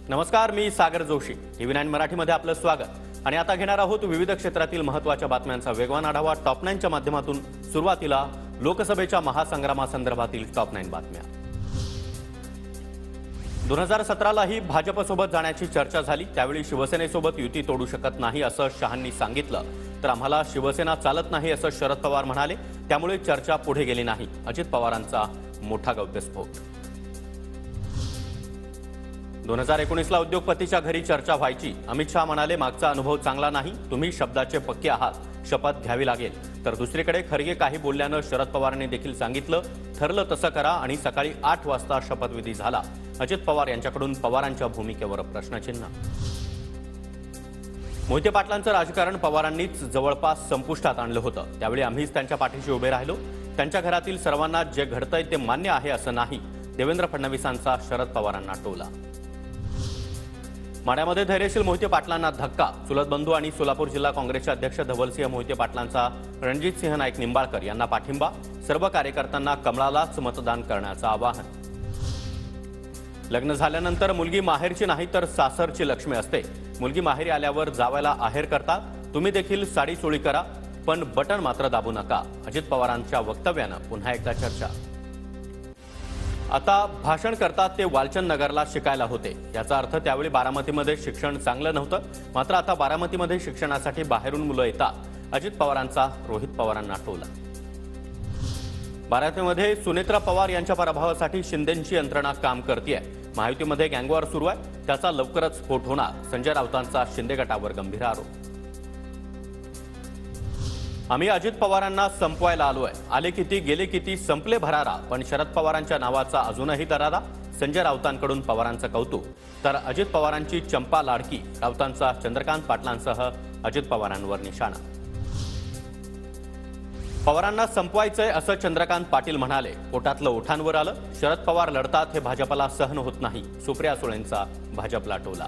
नमस्कार, मी सागर जोशी. TV9 मराठीमध्ये आपलं स्वागत. आणि आता घेणार आहोत विविध क्षेत्रातील महत्त्वाच्या बातम्यांचा वेगवान आढावा टॉप 9च्या माध्यमातून. सुरुवातीला लोकसभेच्या महासंग्रामासंदर्भातील टॉप 9 बातम्या. 2017लाही भाजपसोबत जाण्याची चर्चा झाली. त्यावेळी शिवसेनेसोबत युती तोडू शकत नाही असं शहांनी सांगितलं. तर आम्हाला शिवसेना चालत नाही असं शरद पवार म्हणाले. त्यामुळे चर्चा पुढे गेली नाही. अजित पवारांचा मोठा गौप्यस्फोट. 2019ला उद्योगपतीच्या घरी चर्चा व्हायची. अमित शहा म्हणाले, मागचा अनुभव चांगला नाही, तुम्ही शब्दाचे पक्के आहात, शपथ घ्यावी लागेल. तर दुसरीकडे खरगे काही बोलल्यानं शरद पवारांनी देखील सांगितलं, ठरलं तसं करा. आणि सकाळी 8 वाजता शपथविधी झाला. अजित पवार यांच्याकडून पवारांच्या भूमिकेवर प्रश्नचिन्ह. मोहिते पाटलांचं राजकारण पवारांनीच जवळपास संपुष्टात आणलं होतं. त्यावेळी आम्हीच त्यांच्या पाठीशी उभे राहिलो. त्यांच्या घरातील सर्वांना जे घडतंय ते मान्य आहे असं नाही. देवेंद्र फडणवीसांचा शरद पवारांना टोला. माढ्यामध्ये धैर्यशील मोहिते पाटलांना धक्का. चुलत बंधू आणि सोलापूर जिल्हा काँग्रेसचे अध्यक्ष धवलसिंह मोहिते पाटलांचा रणजितसिंह नाईक निंबाळकर यांना पाठिंबा. सर्व कार्यकर्त्यांना कमळालाच मतदान करण्याचं आवाहन. लग्न झाल्यानंतर मुलगी माहेरची नाही तर सासरची लक्ष्मी असते. मुलगी माहेरी आल्यावर जावयाला आहेर करतात. तुम्ही देखील साडी चोळी करा, पण बटन मात्र दाबू नका. अजित पवारांच्या वक्तव्यानं पुन्हा एकदा चर्चा. आता भाषण करतात ते वालचंद नगरला शिकायला होते. याचा अर्थ त्यावेळी बारामतीमध्ये शिक्षण चांगलं नव्हतं. मात्र आता बारामतीमध्ये शिक्षणासाठी बाहेरून मुलं येतात. अजित पवारांचा रोहित पवारांना टोला. बारामतीमध्ये सुनेत्रा पवार यांच्या पराभवासाठी शिंदेंची यंत्रणा काम करतेय. महायुतीमध्ये गँगवॉर सुरू आहे, त्याचा लवकरच स्फोट होणार. संजय राऊतांचा शिंदे गटावर गंभीर आरोप. आम्ही अजित पवारांना संपवायला आलोय. आले किती गेले किती संपले भरारा, पण शरद पवारांच्या नावाचा अजूनही दरारा. संजय राऊतांकडून पवारांचं कौतुक. तर अजित पवारांची चंपा लाडकी. राऊतांचा चंद्रकांत पाटलांसह अजित पवारांवर निशाणा. पवारांना संपवायचंय असं चंद्रकांत पाटील म्हणाले. पोटातलं ओठांवर आलं. शरद पवार लढतात हे भाजपला सहन होत नाही. सुप्रिया सुळेंचा भाजपला टोला.